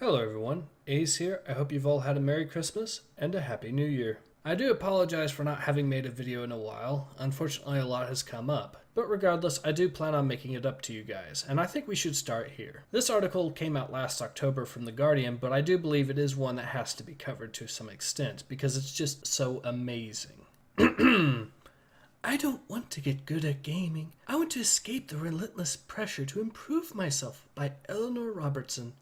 Hello everyone, Ace here. I hope you've all had a Merry Christmas and a Happy New Year. I do apologize for not having made a video in a while. Unfortunately, a lot has come up. But regardless, I do plan on making it up to you guys, and I think we should start here. This article came out last October from The Guardian, but I do believe it is one that has to be covered to some extent, because it's just so amazing. I don't want to get good at gaming. I want to escape the relentless pressure to improve myself by Eleanor Robertson.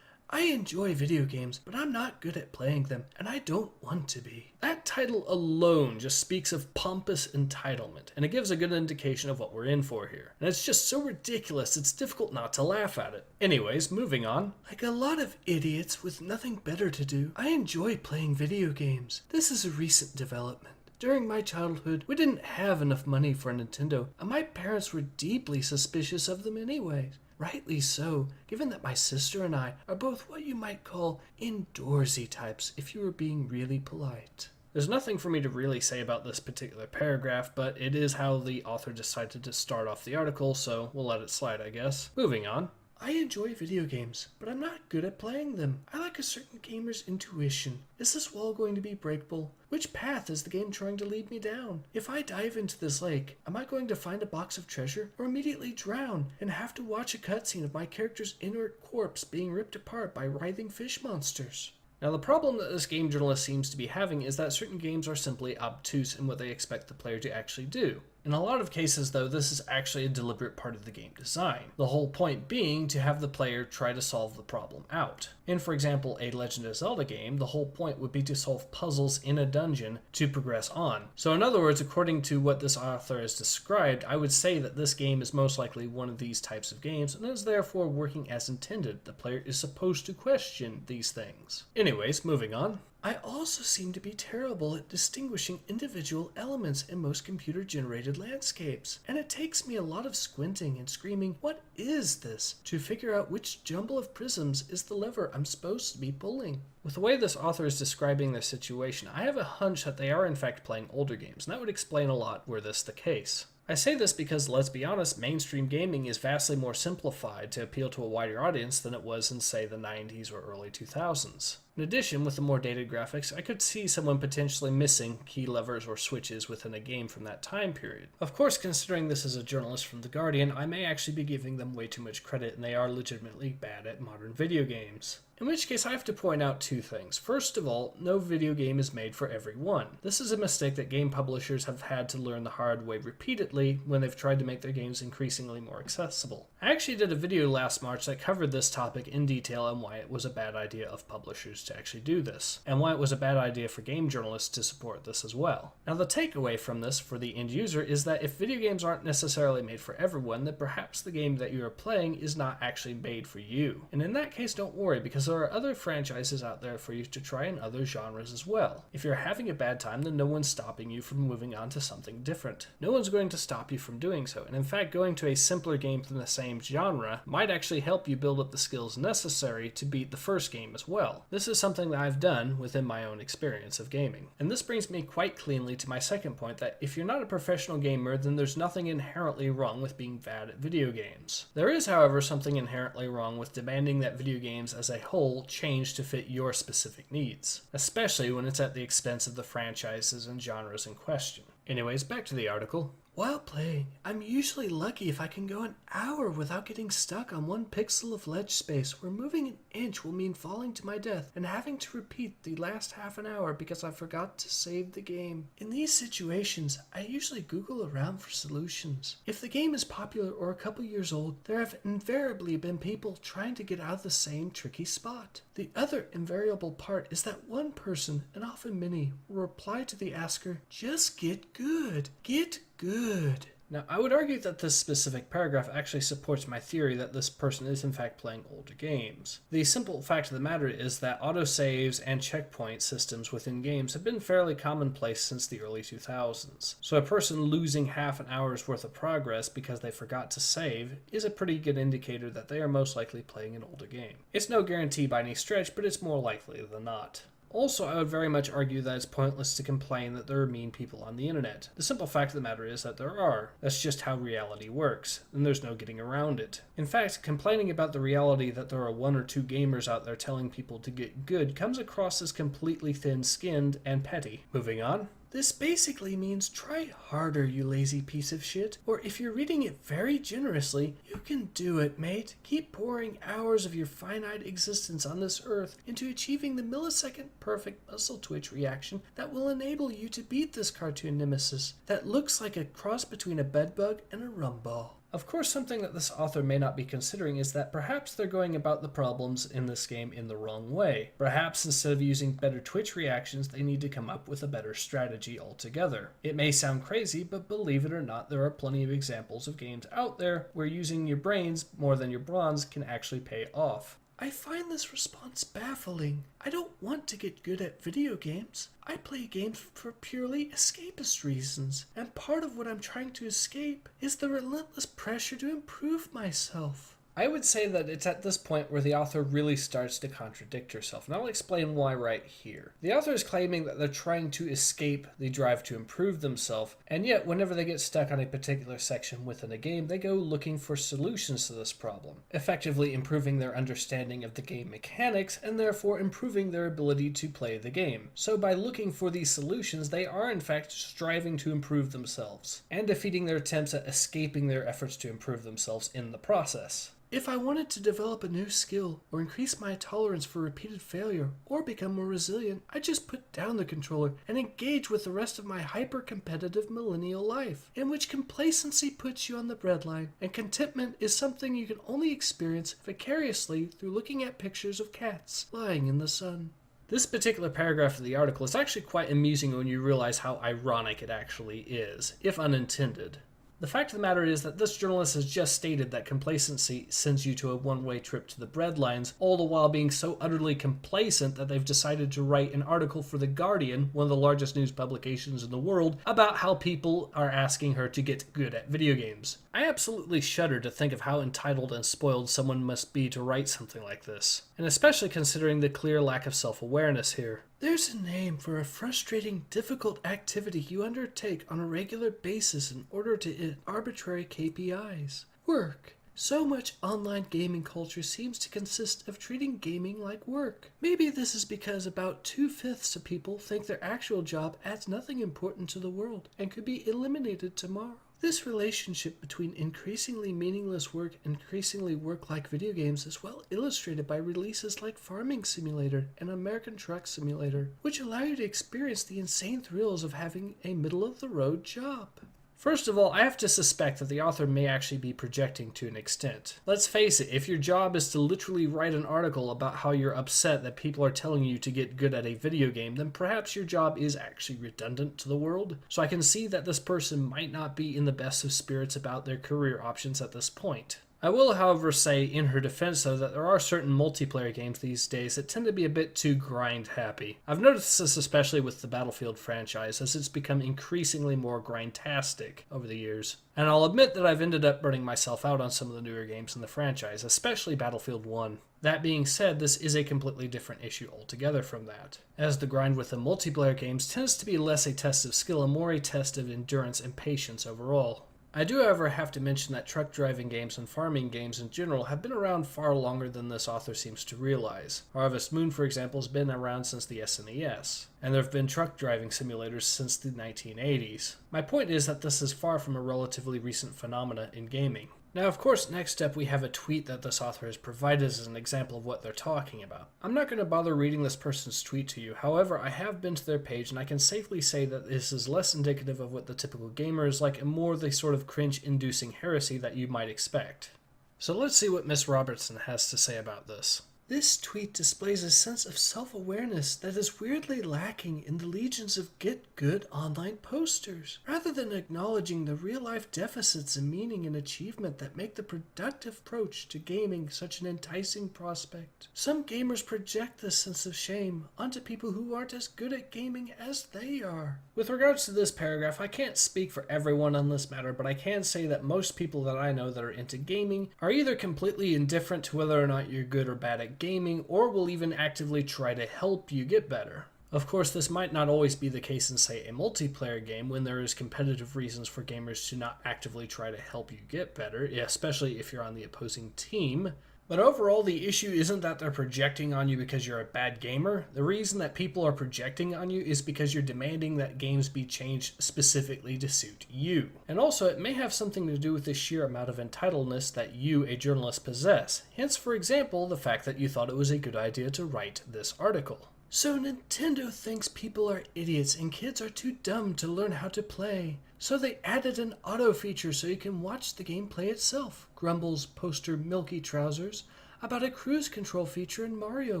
I enjoy video games, but I'm not good at playing them, and I don't want to be. That title alone just speaks of pompous entitlement, and it gives a good indication of what we're in for here. And it's just so ridiculous, it's difficult not to laugh at it. Anyways, moving on. Like a lot of idiots with nothing better to do, I enjoy playing video games. This is a recent development. During my childhood, we didn't have enough money for a Nintendo, and my parents were deeply suspicious of them anyways. Rightly so, given that my sister and I are both what you might call indoorsy types, if you were being really polite. There's nothing for me to really say about this particular paragraph, but it is how the author decided to start off the article, so we'll let it slide, I guess. Moving on. I enjoy video games, but I'm not good at playing them. I like a certain gamer's intuition. Is this wall going to be breakable? Which path is the game trying to lead me down? If I dive into this lake, am I going to find a box of treasure or immediately drown and have to watch a cutscene of my character's inert corpse being ripped apart by writhing fish monsters? Now, the problem that this game journalist seems to be having is that certain games are simply obtuse in what they expect the player to actually do. In a lot of cases, though, this is actually a deliberate part of the game design. The whole point being to have the player try to solve the problem out. In, for example, a Legend of Zelda game, the whole point would be to solve puzzles in a dungeon to progress on. So in other words, according to what this author has described, I would say that this game is most likely one of these types of games and is therefore working as intended. The player is supposed to question these things. Anyways, moving on. I also seem to be terrible at distinguishing individual elements in most computer-generated landscapes, and it takes me a lot of squinting and screaming, "What is this?" to figure out which jumble of prisms is the lever I'm supposed to be pulling. With the way this author is describing their situation, I have a hunch that they are in fact playing older games, and that would explain a lot were this the case. I say this because, let's be honest, mainstream gaming is vastly more simplified to appeal to a wider audience than it was in, say, the 90s or early 2000s. In addition, with the more dated graphics, I could see someone potentially missing key levers or switches within a game from that time period. Of course, considering this is a journalist from The Guardian, I may actually be giving them way too much credit and they are legitimately bad at modern video games. In which case, I have to point out two things. First of all, no video game is made for everyone. This is a mistake that game publishers have had to learn the hard way repeatedly when they've tried to make their games increasingly more accessible. I actually did a video last March that covered this topic in detail and why it was a bad idea of publishers to actually do this, and why it was a bad idea for game journalists to support this as well. Now, the takeaway from this for the end user is that if video games aren't necessarily made for everyone, then perhaps the game that you are playing is not actually made for you. And in that case, don't worry, because there are other franchises out there for you to try in other genres as well. If you're having a bad time, then no one's stopping you from moving on to something different. No one's going to stop you from doing so, and in fact, going to a simpler game from the same genre might actually help you build up the skills necessary to beat the first game as well. This is something that I've done within my own experience of gaming. And this brings me quite cleanly to my second point, that if you're not a professional gamer, then there's nothing inherently wrong with being bad at video games. There is, however, something inherently wrong with demanding that video games as a whole change to fit your specific needs, especially when it's at the expense of the franchises and genres in question. Anyways, back to the article. While playing, I'm usually lucky if I can go an hour without getting stuck on one pixel of ledge space where moving an inch will mean falling to my death and having to repeat the last half an hour because I forgot to save the game. In these situations, I usually Google around for solutions. If the game is popular or a couple years old, there have invariably been people trying to get out of the same tricky spot. The other invariable part is that one person, and often many, will reply to the asker, "Just get good. Get good." Now, I would argue that this specific paragraph actually supports my theory that this person is in fact playing older games. The simple fact of the matter is that autosaves and checkpoint systems within games have been fairly commonplace since the early 2000s. So a person losing half an hour's worth of progress because they forgot to save is a pretty good indicator that they are most likely playing an older game. It's no guarantee by any stretch, but it's more likely than not. Also, I would very much argue that it's pointless to complain that there are mean people on the internet. The simple fact of the matter is that there are. That's just how reality works, and there's no getting around it. In fact, complaining about the reality that there are one or two gamers out there telling people to get good comes across as completely thin-skinned and petty. Moving on. This basically means try harder, you lazy piece of shit. Or if you're reading it very generously, you can do it, mate. Keep pouring hours of your finite existence on this earth into achieving the millisecond perfect muscle twitch reaction that will enable you to beat this cartoon nemesis that looks like a cross between a bedbug and a rum ball. Of course, something that this author may not be considering is that perhaps they're going about the problems in this game in the wrong way. Perhaps instead of using better Twitch reactions, they need to come up with a better strategy altogether. It may sound crazy, but believe it or not, there are plenty of examples of games out there where using your brains more than your bronze can actually pay off. I find this response baffling. I don't want to get good at video games. I play games for purely escapist reasons, and part of what I'm trying to escape is the relentless pressure to improve myself. I would say that it's at this point where the author really starts to contradict herself, and I'll explain why right here. The author is claiming that they're trying to escape the drive to improve themselves, and yet whenever they get stuck on a particular section within a game, they go looking for solutions to this problem, effectively improving their understanding of the game mechanics, and therefore improving their ability to play the game. So by looking for these solutions, they are in fact striving to improve themselves, and defeating their attempts at escaping their efforts to improve themselves in the process. If I wanted to develop a new skill, or increase my tolerance for repeated failure, or become more resilient, I just put down the controller and engage with the rest of my hyper-competitive millennial life, in which complacency puts you on the breadline, and contentment is something you can only experience vicariously through looking at pictures of cats lying in the sun. This particular paragraph of the article is actually quite amusing when you realize how ironic it actually is, if unintended. The fact of the matter is that this journalist has just stated that complacency sends you to a one-way trip to the breadlines, all the while being so utterly complacent that they've decided to write an article for The Guardian, one of the largest news publications in the world, about how people are asking her to get good at video games. I absolutely shudder to think of how entitled and spoiled someone must be to write something like this, and especially considering the clear lack of self-awareness here. There's a name for a frustrating, difficult activity you undertake on a regular basis in order to hit arbitrary KPIs. Work. So much online gaming culture seems to consist of treating gaming like work. Maybe this is because about 2/5 of people think their actual job adds nothing important to the world and could be eliminated tomorrow. This relationship between increasingly meaningless work and increasingly work-like video games is well illustrated by releases like Farming Simulator and American Truck Simulator, which allow you to experience the insane thrills of having a middle-of-the-road job. First of all, I have to suspect that the author may actually be projecting to an extent. Let's face it, if your job is to literally write an article about how you're upset that people are telling you to get good at a video game, then perhaps your job is actually redundant to the world. So I can see that this person might not be in the best of spirits about their career options at this point. I will, however, say in her defense, though, that there are certain multiplayer games these days that tend to be a bit too grind-happy. I've noticed this especially with the Battlefield franchise, as it's become increasingly more grind-tastic over the years. And I'll admit that I've ended up burning myself out on some of the newer games in the franchise, especially Battlefield 1. That being said, this is a completely different issue altogether from that, as the grind with the multiplayer games tends to be less a test of skill and more a test of endurance and patience overall. I do, however, have to mention that truck driving games and farming games in general have been around far longer than this author seems to realize. Harvest Moon, for example, has been around since the SNES, and there have been truck driving simulators since the 1980s. My point is that this is far from a relatively recent phenomena in gaming. Now, of course, next up we have a tweet that this author has provided as an example of what they're talking about. I'm not going to bother reading this person's tweet to you, however, I have been to their page and I can safely say that this is less indicative of what the typical gamer is like and more the sort of cringe-inducing heresy that you might expect. So let's see what Miss Robertson has to say about this. This tweet displays a sense of self-awareness that is weirdly lacking in the legions of get-good online posters. Rather than acknowledging the real-life deficits in meaning and achievement that make the productive approach to gaming such an enticing prospect, some gamers project this sense of shame onto people who aren't as good at gaming as they are. With regards to this paragraph, I can't speak for everyone on this matter, but I can say that most people that I know that are into gaming are either completely indifferent to whether or not you're good or bad at at gaming or will even actively try to help you get better. Of course, this might not always be the case in, say, a multiplayer game when there is competitive reasons for gamers to not actively try to help you get better, especially if you're on the opposing team. But overall, the issue isn't that they're projecting on you because you're a bad gamer. The reason that people are projecting on you is because you're demanding that games be changed specifically to suit you. And also, it may have something to do with the sheer amount of entitledness that you, a journalist, possess. Hence, for example, the fact that you thought it was a good idea to write this article. So Nintendo thinks people are idiots and kids are too dumb to learn how to play. So they added an auto feature so you can watch the game play itself, grumbles poster Milky Trousers about a cruise control feature in Mario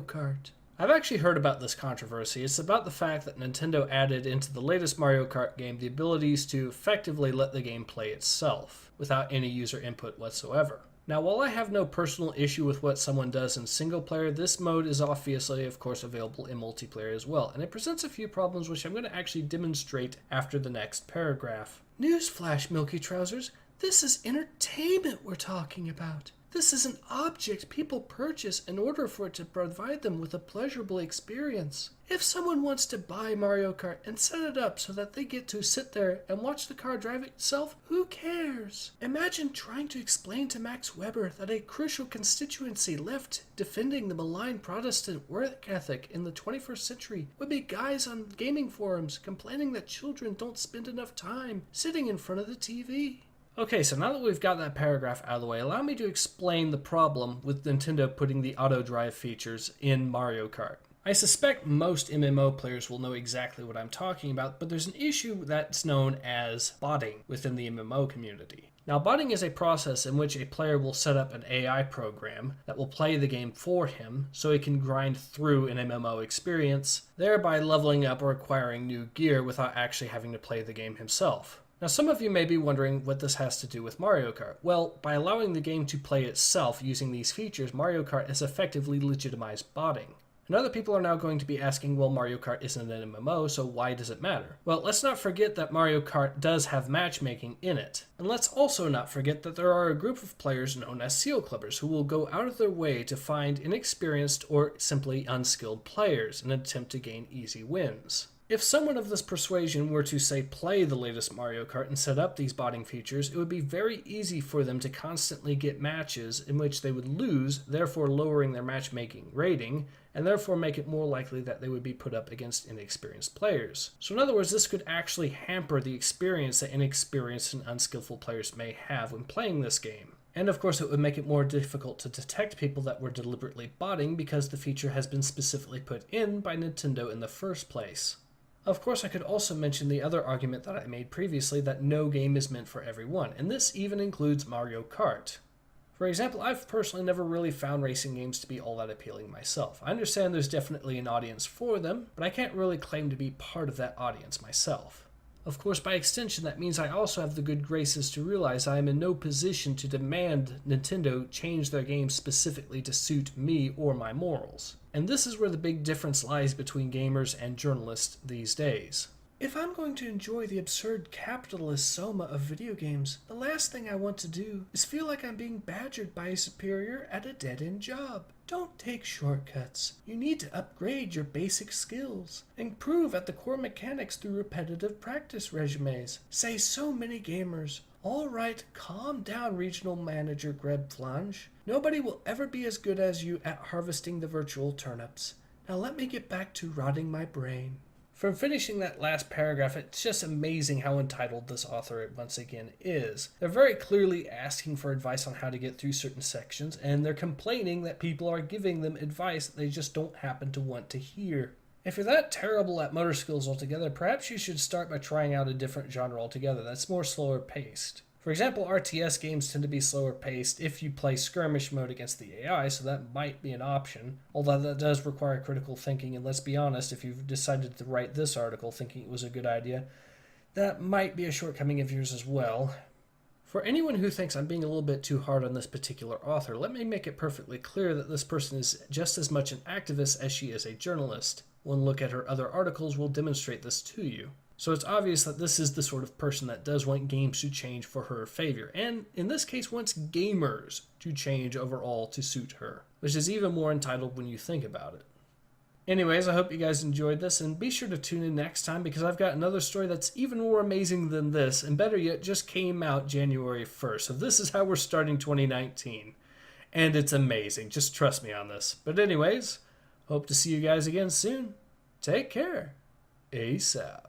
Kart. I've actually heard about this controversy. It's about the fact that Nintendo added into the latest Mario Kart game the abilities to effectively let the game play itself, without any user input whatsoever. Now, while I have no personal issue with what someone does in single player, this mode is obviously, of course, available in multiplayer as well, and it presents a few problems which I'm going to actually demonstrate after the next paragraph. Newsflash, Milky Trousers, this is entertainment we're talking about. This is an object people purchase in order for it to provide them with a pleasurable experience. If someone wants to buy Mario Kart and set it up so that they get to sit there and watch the car drive itself, who cares? Imagine trying to explain to Max Weber that a crucial constituency left defending the malign Protestant work ethic in the 21st century would be guys on gaming forums complaining that children don't spend enough time sitting in front of the TV. Okay, so now that we've got that paragraph out of the way, allow me to explain the problem with Nintendo putting the auto drive features in Mario Kart. I suspect most MMO players will know exactly what I'm talking about, but there's an issue that's known as botting within the MMO community. Now, botting is a process in which a player will set up an AI program that will play the game for him so he can grind through an MMO experience, thereby leveling up or acquiring new gear without actually having to play the game himself. Now, some of you may be wondering what this has to do with Mario Kart. Well, by allowing the game to play itself using these features, Mario Kart has effectively legitimized botting. And other people are now going to be asking, well, Mario Kart isn't an MMO, so why does it matter? Well, let's not forget that Mario Kart does have matchmaking in it. And let's also not forget that there are a group of players known as Seal Clubbers who will go out of their way to find inexperienced or simply unskilled players in an attempt to gain easy wins. If someone of this persuasion were to, say, play the latest Mario Kart and set up these botting features, it would be very easy for them to constantly get matches in which they would lose, therefore lowering their matchmaking rating, and therefore make it more likely that they would be put up against inexperienced players. So in other words, this could actually hamper the experience that inexperienced and unskillful players may have when playing this game. And of course, it would make it more difficult to detect people that were deliberately botting because the feature has been specifically put in by Nintendo in the first place. Of course, I could also mention the other argument that I made previously, that no game is meant for everyone, and this even includes Mario Kart. For example, I've personally never really found racing games to be all that appealing myself. I understand there's definitely an audience for them, but I can't really claim to be part of that audience myself. Of course, by extension, that means I also have the good graces to realize I am in no position to demand Nintendo change their games specifically to suit me or my morals. And this is where the big difference lies between gamers and journalists these days. If I'm going to enjoy the absurd capitalist soma of video games, the last thing I want to do is feel like I'm being badgered by a superior at a dead-end job. Don't take shortcuts. You need to upgrade your basic skills. Improve at the core mechanics through repetitive practice resumes. Say so many gamers. All right, calm down, regional manager Greb Flange. Nobody will ever be as good as you at harvesting the virtual turnips. Now let me get back to rotting my brain. From finishing that last paragraph, it's just amazing how entitled this author once again is. They're very clearly asking for advice on how to get through certain sections, and they're complaining that people are giving them advice that they just don't happen to want to hear. If you're that terrible at motor skills altogether, perhaps you should start by trying out a different genre altogether that's more slower paced. For example, RTS games tend to be slower paced if you play skirmish mode against the AI, so that might be an option. Although that does require critical thinking, and let's be honest, if you've decided to write this article thinking it was a good idea, that might be a shortcoming of yours as well. For anyone who thinks I'm being a little bit too hard on this particular author, let me make it perfectly clear that this person is just as much an activist as she is a journalist. One look at her other articles will demonstrate this to you. So it's obvious that this is the sort of person that does want games to change for her favor, and in this case wants gamers to change overall to suit her, which is even more entitled when you think about it. Anyways, I hope you guys enjoyed this, and be sure to tune in next time because I've got another story that's even more amazing than this, and better yet, just came out January 1st. So this is how we're starting 2019, and it's amazing. Just trust me on this. But anyways, hope to see you guys again soon. Take care. Ace out.